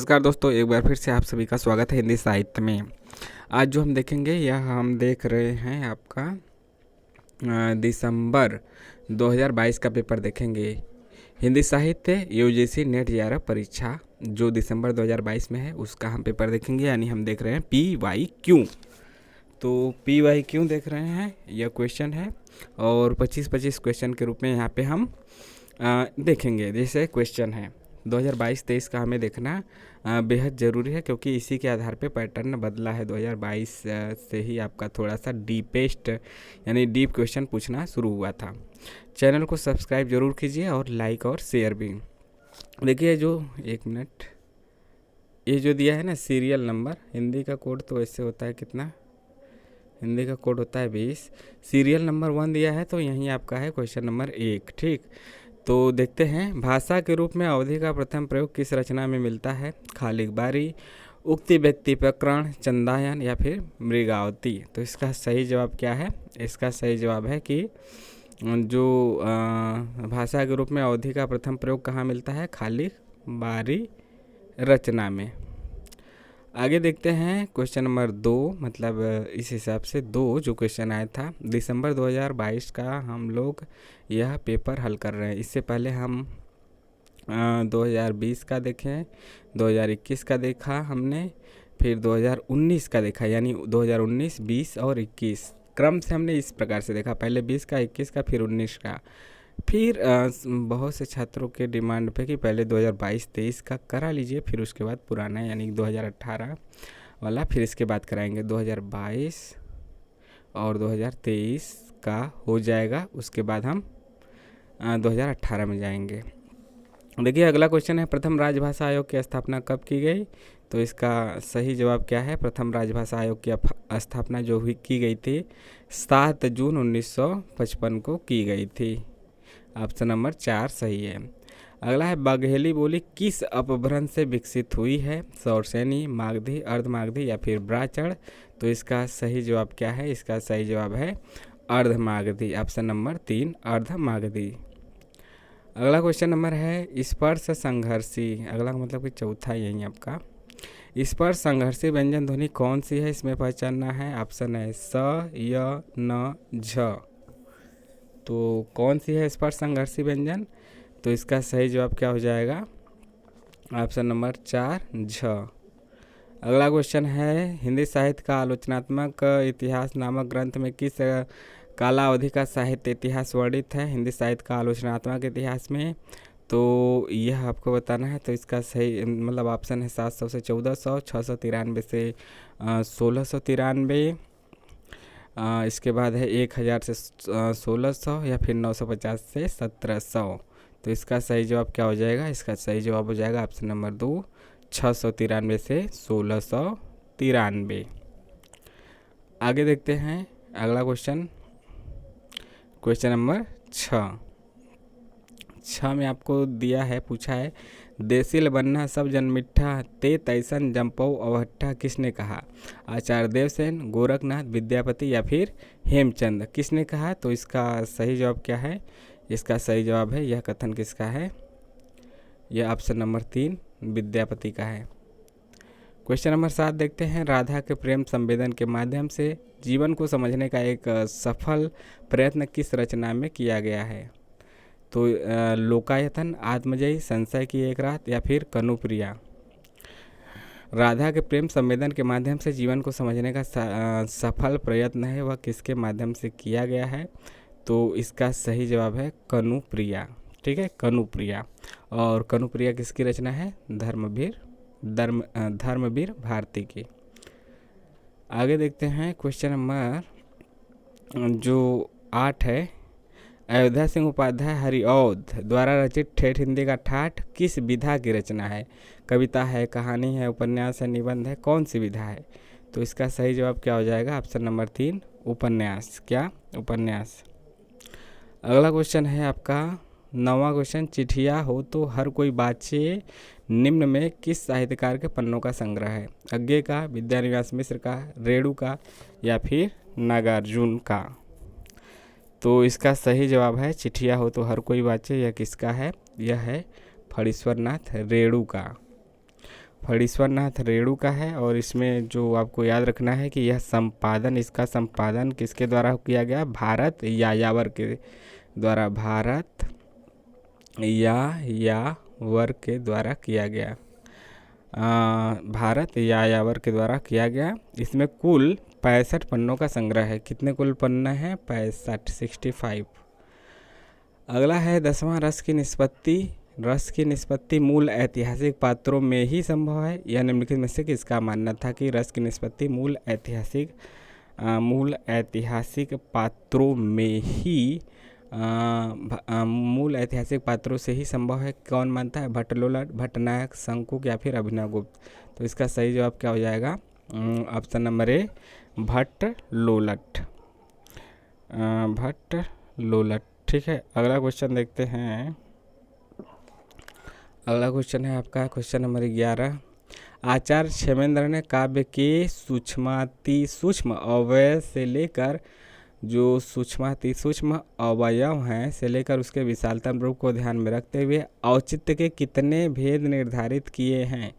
नमस्कार दोस्तों, एक बार फिर से आप सभी का स्वागत है हिंदी साहित्य में। आज जो हम देखेंगे यह हम देख रहे हैं आपका दिसंबर 2022 का पेपर देखेंगे। हिंदी साहित्य यूजीसी नेट 11 परीक्षा जो दिसंबर 2022 में है उसका हम पेपर देखेंगे, यानी हम देख रहे हैं PYQ। तो PYQ देख रहे हैं, यह क्वेश्चन है और 25-25 क्वेश्चन के रूप में यहाँ पे हम देखेंगे। जैसे क्वेश्चन है 2022-23 का हमें देखना बेहद ज़रूरी है, क्योंकि इसी के आधार पे पैटर्न बदला है। 2022 से ही आपका थोड़ा सा डीपेस्ट यानी डीप क्वेश्चन पूछना शुरू हुआ था। चैनल को सब्सक्राइब जरूर कीजिए और लाइक और शेयर भी। देखिए जो एक मिनट, ये जो दिया है ना सीरियल नंबर, हिंदी का कोड तो ऐसे होता है कितना, हिंदी का कोड होता है 20। सीरियल नंबर 1 दिया है, तो यहीं आपका है क्वेश्चन नंबर 1। ठीक, तो देखते हैं। भाषा के रूप में अवधि का प्रथम प्रयोग किस रचना में मिलता है? खालिक बारी, उक्ति व्यक्ति प्रकरण, चंदायन या फिर मृगावती। तो इसका सही जवाब क्या है? इसका सही जवाब है कि जो भाषा के रूप में अवधि का प्रथम प्रयोग कहाँ मिलता है? खालिक बारी रचना में। आगे देखते हैं क्वेश्चन नंबर 2, मतलब इस हिसाब से 2 जो क्वेश्चन आया था दिसंबर 2022 का, हम लोग यह पेपर हल कर रहे हैं। इससे पहले हम 2020 का देखें, 2021 का देखा हमने, फिर 2019 का देखा, यानी 2019, 20 और 21 क्रम से हमने इस प्रकार से देखा। पहले 20 का, 21 का, फिर 19 का। फिर बहुत से छात्रों के डिमांड पे कि पहले 2022-23 का करा लीजिए, फिर उसके बाद पुराना यानी 2018 वाला, फिर इसके बाद कराएंगे 2022 और 2023 का हो जाएगा। उसके बाद हम 2018 में जाएंगे। देखिए अगला क्वेश्चन है, प्रथम राजभाषा आयोग की स्थापना कब की गई? तो इसका सही जवाब क्या है? प्रथम राजभाषा आयोग की स्थापना जो हुई की गई थी 7 जून 1955 को की गई थी। ऑप्शन नंबर 4 सही है। अगला है, बघेली बोली किस अपभ्रंश से विकसित हुई है? सौरसेनी, मागधी, अर्धमागधी या फिर ब्राह्मण। तो इसका सही जवाब क्या है? इसका सही जवाब है अर्धमागधी। Option number 3 Ardhamagadhi. अगला क्वेश्चन नंबर है, स्पर्श संघर्षी, अगला मतलब कि चौथा यही आपका, स्पर्श संघर्षी व्यंजन ध्वनि कौन सी है? इसमें पहचानना है। ऑप्शन है स, य, न, झ। तो कौन सी है स्पर्श संघर्षी व्यंजन? तो इसका सही जवाब क्या हो जाएगा? ऑप्शन नंबर 4 झ। अगला क्वेश्चन है, हिंदी साहित्य का आलोचनात्मक इतिहास नामक ग्रंथ में किस काला अवधि का साहित्य इतिहास वर्णित है? हिंदी साहित्य का आलोचनात्मक इतिहास में, तो यह आपको बताना है। तो इसका सही मतलब ऑप्शन है 700 से 1400, 693 से 1693, इसके बाद है 1000 से 1600 या फिर 950 से 1700। तो इसका सही जवाब क्या हो जाएगा? इसका सही जवाब हो जाएगा ऑप्शन नंबर 2 693 से 1693। आगे देखते हैं अगला क्वेश्चन, क्वेश्चन नंबर 6 में आपको दिया है, पूछा है, देसिल बन्ना सब जन मिठा ते तैसन जम्पऊ अवहट्ठा किसने कहा? आचार्य देवसेन, गोरखनाथ, विद्यापति या फिर हेमचंद, किसने कहा? तो इसका सही जवाब क्या है? इसका सही जवाब है, यह कथन किसका है? यह ऑप्शन नंबर 3 विद्यापति का है। क्वेश्चन नंबर 7 देखते हैं, राधा के प्रेम संवेदन के माध्यम से जीवन को समझने का एक सफल प्रयत्न किस रचना में किया गया है? तो लोकायतन, आत्मजयी, संशय की एक रात या फिर कनुप्रिया। राधा के प्रेम संवेदन के माध्यम से जीवन को समझने का सफल प्रयत्न है, वह किसके माध्यम से किया गया है? तो इसका सही जवाब है कनुप्रिया। ठीक है, कनुप्रिया। और कनुप्रिया किसकी रचना है? धर्मवीर भारती की। आगे देखते हैं क्वेश्चन नंबर जो 8 है, अयोध्या सिंह उपाध्याय हरिऔध द्वारा रचित ठेठ हिंदी का ठाठ किस विधा की रचना है? कविता है, कहानी है, उपन्यास है, निबंध है, कौन सी विधा है? तो इसका सही जवाब क्या हो जाएगा? ऑप्शन नंबर 3 उपन्यास। क्या? उपन्यास। अगला क्वेश्चन है आपका 9वां क्वेश्चन, चिट्ठिया हो तो हर कोई बाचे निम्न में किस साहित्यकार के पन्नों का संग्रह है? अज्ञे का, विद्यानिवास मिश्र का, रेणु का या फिर नागार्जुन का? तो इसका सही जवाब है चिट्ठिया हो तो हर कोई बाचे। यह किसका है? यह है फणीश्वर नाथ रेणु का। फणीश्वर नाथ रेणु का है। और इसमें जो आपको याद रखना है कि यह संपादन, इसका संपादन किसके द्वारा किया गया? भारत यायावर के द्वारा, भारत यायावर के द्वारा किया गया, भारत यायावर के द्वारा किया गया। इसमें कुल 65 पन्नों का संग्रह है। कितने कुल पन्ने हैं? 65। अगला है 10वां, रस की निष्पत्ति। रस की निष्पत्ति मूल ऐतिहासिक पात्रों में ही संभव है। यह निम्नलिखित में से किसका मानना था कि रस की निष्पत्ति मूल ऐतिहासिक पात्रों में ही मूल ऐतिहासिक पात्रों से ही संभव है? कौन मानता है? भट्टलोलट, भट्टनायक, शंकुक या फिर अभिनवगुप्त। तो इसका सही जवाब क्या हो जाएगा? Option number A, Bhattalollata, Bhattalollata. ठीक है, अगला क्वेश्चन देखते हैं। अगला क्वेश्चन है आपका क्वेश्चन नंबर 11। आचार्य क्षेमेंद्र ने काव्य के सूक्ष्म अवयव से लेकर, जो सूक्ष्म अवयव हैं से लेकर उसके विशालतम रूप को ध्यान में रखते हुए औचित्य के कितने भेद निर्धारित किए हैं?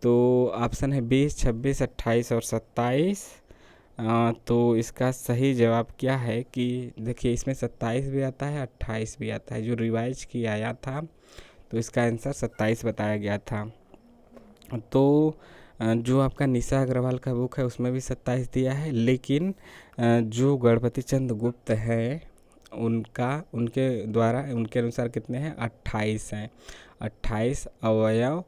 तो ऑप्शन है 20, 26, 28 और 27। तो इसका सही जवाब क्या है कि देखिए, इसमें 27 भी आता है, 28 भी आता है। जो रिवाइज किया आया था तो इसका आंसर 27 बताया गया था। तो जो आपका निशा अग्रवाल का बुक है उसमें भी 27 दिया है, लेकिन जो गणपति चंद्र गुप्त है उनके अनुसार कितने हैं? 28 हैं। 28 अवयव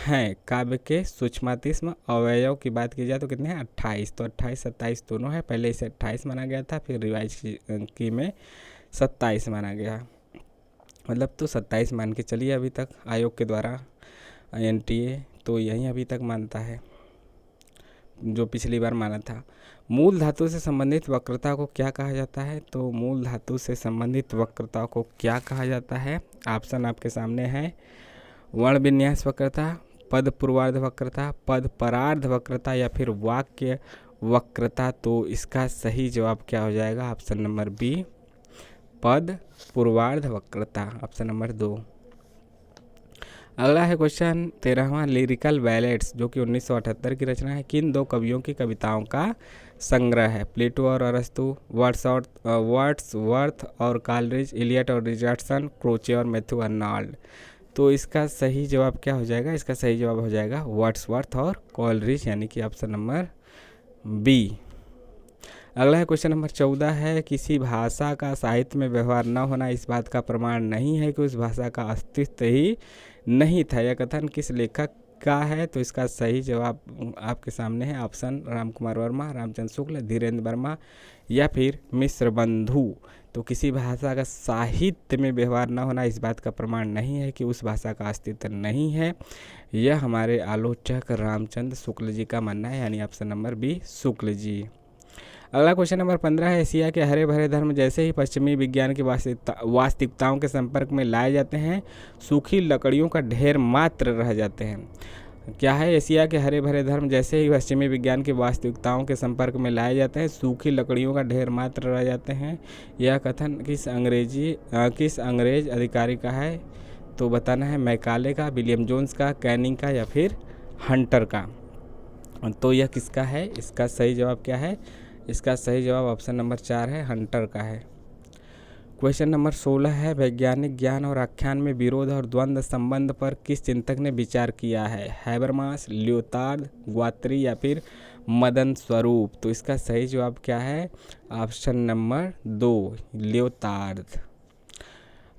हैं। काव्य के सूक्ष्मातिस्म अवयव की बात की जाए तो कितने हैं? 28। तो 28, 27 दोनों है। पहले इसे 28 माना गया था, फिर रिवाइज की में 27 माना गया। मतलब तो 27 मान के चलिए अभी तक आयोग के द्वारा, NTA तो यही अभी तक मानता है, जो पिछली बार माना था। मूल धातु से संबंधित वक्रता को क्या कहा जाता है? तो मूल धातु से संबंधित वक्रता को क्या कहा जाता है? ऑप्शन आपके सामने है। वर्ण विन्यास वक्रता, पद पूर्वार्ध वक्रता, पद परार्ध वक्रता या फिर वाक्य वक्रता। तो इसका सही जवाब क्या हो जाएगा? ऑप्शन नंबर बी, पद पूर्वार्ध वक्रता, ऑप्शन नंबर 2। अगला है क्वेश्चन 13वां, लिरिकल बैलेट्स, जो कि 1978 की रचना है, किन दो कवियों की कविताओं का संग्रह है? प्लेटो और अरस्तु, वर्ड्सवर्थ और कॉलरिज, इलियट और रिचर्डसन, क्रोचे और मैथ्यू अर्नोल्ड। तो इसका सही जवाब क्या हो जाएगा? इसका सही जवाब हो जाएगा वर्ड्सवर्थ और कॉलरिज, यानी कि ऑप्शन नंबर बी। अगला है क्वेश्चन नंबर 14 है, किसी भाषा का साहित्य में व्यवहार न होना इस बात का प्रमाण नहीं है कि उस भाषा का अस्तित्व ही नहीं था। यह कथन किस लेखक का है? तो इसका सही जवाब आपके सामने है। ऑप्शन रामकुमार वर्मा, रामचंद्र शुक्ल, धीरेन्द्र वर्मा या फिर मिश्र बंधु। तो किसी भाषा का साहित्य में व्यवहार न होना इस बात का प्रमाण नहीं है कि उस भाषा का अस्तित्व नहीं है। यह हमारे आलोचक रामचंद्र शुक्ल जी का मानना है, यानी option number B, Shukla ji. अगला क्वेश्चन नंबर 15 है, एशिया के हरे भरे धर्म जैसे ही पश्चिमी विज्ञान की वास्तविकताओं के संपर्क में लाए जाते हैं, सूखी लकड़ियों का ढेर मात्र रह जाते हैं। क्या है? एशिया के हरे भरे धर्म जैसे ही पश्चिमी विज्ञान की वास्तविकताओं के संपर्क में लाए जाते हैं, सूखी लकड़ियों का ढेर मात्र रह जाते हैं। यह कथन किस अंग्रेज अधिकारी का है? तो बताना है मैकाले का, विलियम जोन्स का, कैनिंग का या फिर हंटर का। तो यह किसका है? इसका सही जवाब क्या है? इसका सही जवाब ऑप्शन नंबर 4 है, हंटर का है। क्वेश्चन नंबर 16 है, वैज्ञानिक ज्ञान और आख्यान में विरोध और द्वंद्व संबंध पर किस चिंतक ने विचार किया है? हैबरमास, लियोतार्ड, ग्वात्री या फिर मदन स्वरूप। तो इसका सही जवाब क्या है? Option number 2, लियोतार्ड।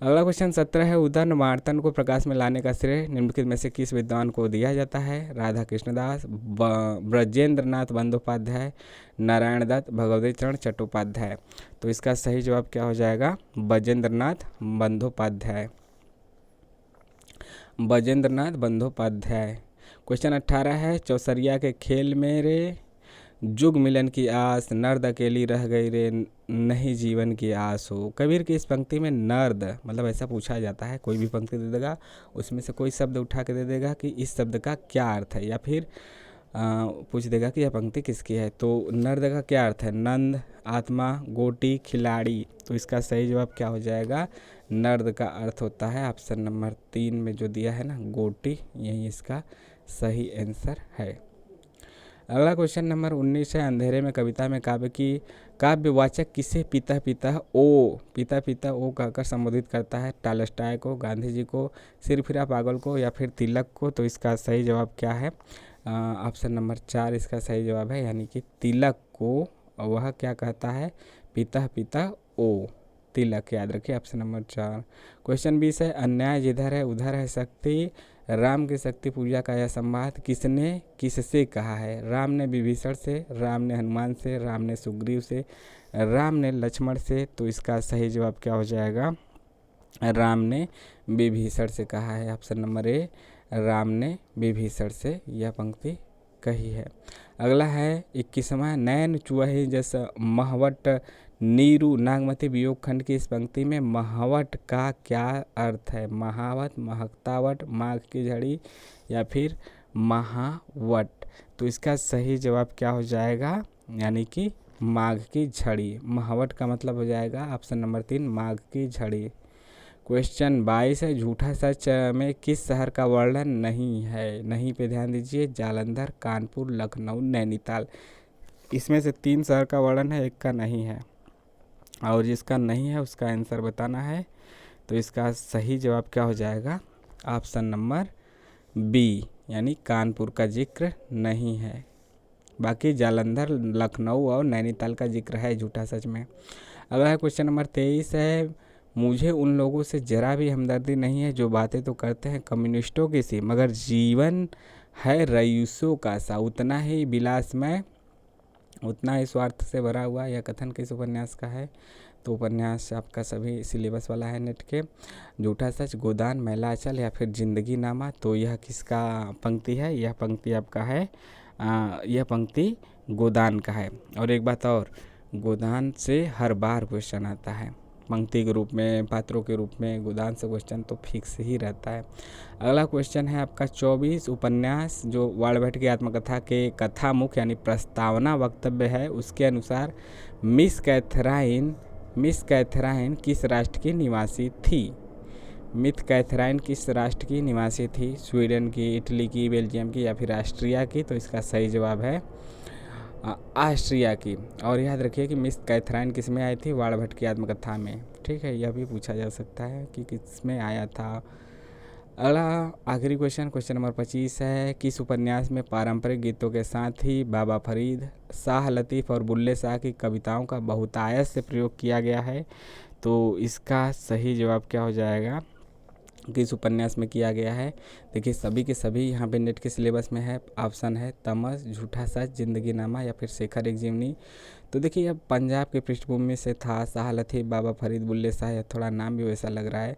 अगला क्वेश्चन 17 है, उदन वार्तन को प्रकाश में लाने का श्रेय निम्नलिखित में से किस विद्वान को दिया जाता है? राधा कृष्णदास, ब्रजेंद्र नाथ बंदोपाध्याय, नारायण दत्त, भगवती चरण चट्टोपाध्याय। तो इसका सही जवाब क्या हो जाएगा? ब्रजेंद्र नाथ बंदोपाध्याय, ब्रजेंद्र नाथ बंदोपाध्याय। क्वेश्चन 18 है, चौसरिया के खेल मेरे जुग मिलन की आस, नर्द अकेली रह गई रे, नहीं जीवन की आस हो। कबीर की इस पंक्ति में नर्द मतलब ऐसा पूछा जाता है, कोई भी पंक्ति दे देगा, उसमें से कोई शब्द उठा के दे देगा कि इस शब्द का क्या अर्थ है, या फिर पूछ देगा कि यह पंक्ति किसकी है। तो नर्द का क्या अर्थ है? नंद, आत्मा, गोटी, खिलाड़ी। तो इसका सही जवाब क्या हो जाएगा? नर्द का अर्थ होता है ऑप्शन नंबर 3 में जो दिया है ना, गोटी, यही इसका सही आंसर है। अगला क्वेश्चन नंबर 19 है, अंधेरे में कविता में काव्यवाचक किसे पिता पिता ओ कहकर संबोधित करता है? टॉलस्टॉय को, गांधी जी को, सिरफिरा पागल को या फिर तिलक को? तो इसका सही जवाब क्या है? ऑप्शन नंबर 4 इसका सही जवाब है, यानी कि तिलक को वह क्या कहता है? पिता ओ। तिलक, याद रखिए, ऑप्शन नंबर 4। क्वेश्चन 20 है, अन्याय जिधर है उधर है शक्ति। राम की शक्ति पूजा का यह संवाद किसने किससे कहा है? राम ने विभीषण से, राम ने हनुमान से, राम ने सुग्रीव से, राम ने लक्ष्मण से? तो इसका सही जवाब क्या हो जाएगा? राम ने विभीषण से कहा है, ऑप्शन नंबर ए, राम ने विभीषण से यह पंक्ति कही है। अगला है 21वां, नैन चुहै जस महवट नीरू नागमती वियोग खंड की इस पंक्ति में महावट का क्या अर्थ है? महावत, महकतावट, माघ की झड़ी या फिर महावट? तो इसका सही जवाब क्या हो जाएगा? यानी कि माघ की झड़ी। महावट का मतलब हो जाएगा ऑप्शन नंबर 3, माघ की झड़ी। क्वेश्चन 22 है, झूठा सच में किस शहर का वर्णन नहीं है? नहीं पे ध्यान दीजिए, जालंधर, कानपुर, लखनऊ, नैनीताल। इसमें से 3 शहर का वर्णन है, एक का नहीं है, और जिसका नहीं है उसका आंसर बताना है। तो इसका सही जवाब क्या हो जाएगा? ऑप्शन नंबर बी, यानी कानपुर का जिक्र नहीं है। बाकी जालंधर, लखनऊ और नैनीताल का जिक्र है झूठा सच में। अगला है क्वेश्चन नंबर 23 है, मुझे उन लोगों से जरा भी हमदर्दी नहीं है जो बातें तो करते हैं कम्युनिस्टों की सी, मगर जीवन है रईसों का सा, उतना ही विलासमय, उतना ही स्वार्थ से भरा हुआ। यह कथन किस उपन्यास का है? तो उपन्यास आपका सभी सिलेबस वाला है नेट के। झूठा सच, गोदान, महिला अचल या फिर जिंदगी नामा? तो यह किसका पंक्ति है? यह पंक्ति आपका है, यह पंक्ति गोदान का है। और एक बात और, गोदान से हर बार क्वेश्चन आता है, पंक्ति के रूप में, पात्रों के रूप में गोदान से क्वेश्चन तो फिक्स ही रहता है। अगला क्वेश्चन है आपका 24, उपन्यास जो वाल्मीकि की आत्मकथा के कथा मुख्य यानी प्रस्तावना वक्तव्य है, उसके अनुसार मिस कैथराइन किस राष्ट्र की निवासी थी? मिस कैथराइन किस राष्ट्र की निवासी थी? स्वीडन की, इटली की, बेल्जियम की या फिर ऑस्ट्रिया की? तो इसका सही जवाब है ऑस्ट्रिया की। और याद रखिए कि मिस कैथराइन किस में आई थी? वाल्मीकि की आत्मकथा में। ठीक है, यह भी पूछा जा सकता है कि किस में आया था। अगला आखिरी क्वेश्चन नंबर 25 है, किस उपन्यास में पारंपरिक गीतों के साथ ही बाबा फरीद, शाह लतीफ़ और बुल्ले शाह की कविताओं का बहुतायत से प्रयोग किया गया है? तो इसका सही जवाब क्या हो जाएगा? किस उपन्यास में किया गया है? देखिए सभी के सभी यहाँ पे नेट के सिलेबस में है। ऑप्शन है तमस, झूठा सच, जिंदगी नामा या फिर शेखर एक जीवनी। तो देखिए अब पंजाब के पृष्ठभूमि से था, शाह लतीफ़, बाबा फरीद, बुल्ले शाह, या थोड़ा नाम भी वैसा लग रहा है।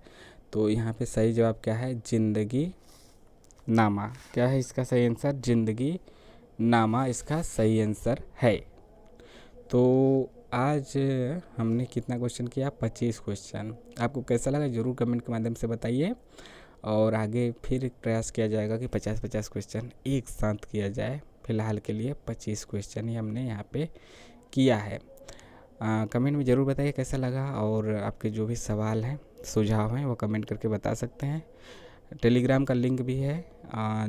तो यहाँ पे सही जवाब क्या है? जिंदगी नामा। क्या है इसका सही आंसर? जिंदगी नामा इसका सही आंसर है। तो आज हमने कितना क्वेश्चन किया? 25 क्वेश्चन। आपको कैसा लगा ज़रूर कमेंट के माध्यम से बताइए, और आगे फिर प्रयास किया जाएगा कि 50-50 क्वेश्चन एक साथ किया जाए। फिलहाल के लिए 25 क्वेश्चन ही हमने यहाँ पे किया है। कमेंट में ज़रूर बताइए कैसा लगा, और आपके जो भी सवाल हैं, सुझाव हैं, वो कमेंट करके बता सकते हैं। टेलीग्राम का लिंक भी है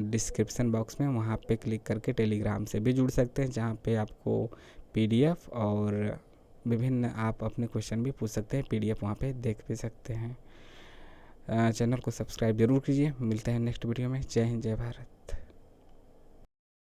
डिस्क्रिप्शन बॉक्स में, वहाँ पे क्लिक करके टेलीग्राम से भी जुड़ सकते हैं, जहाँ पे आपको PDF और विभिन्न आप अपने क्वेश्चन भी पूछ सकते हैं। PDF वहाँ पे देख भी सकते हैं। चैनल को सब्सक्राइब जरूर कीजिए। मिलते हैं नेक्स्ट वीडियो में। जय हिंद, जय भारत।